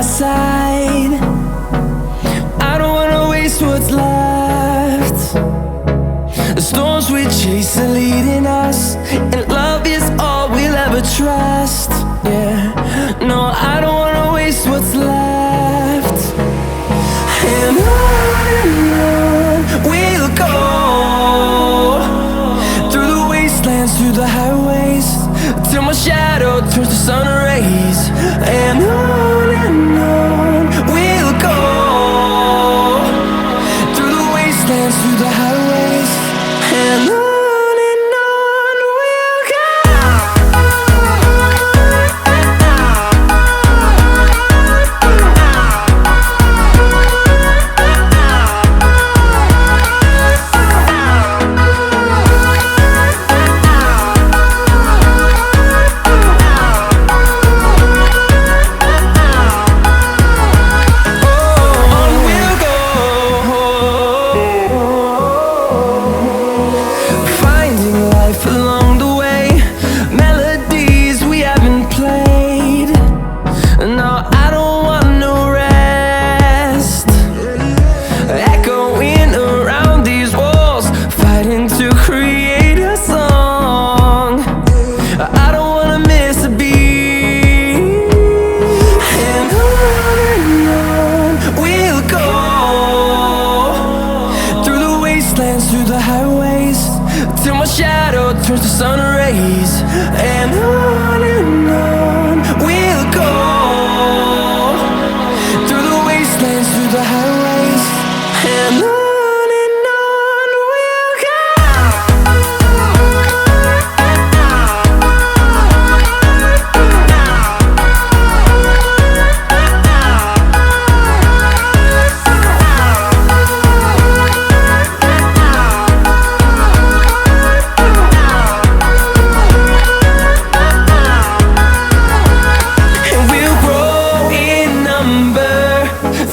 side. I don't wanna waste what's left. The storms we chase are leading us, and love is all we'll ever trust. Yeah, no, I don't wanna waste what's left. And on we'll go, through the wastelands, through the highways, till my shadow turns to sun rays. And on we'll go, through the wastelands, through the highways, and on we'll go. Along the way, melodies we haven't played. No, I don't want no rest. Echoing around these walls, fighting to create a song. I don't wanna miss a beat. And on we'll go, through the wastelands, through the highways, till my shadow turns to sun rays. And on we'll go, through the wastelands, through the highways, and on we'll go.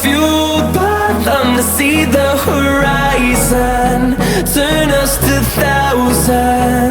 Fueled by them to see the horizon, turn us to thousands.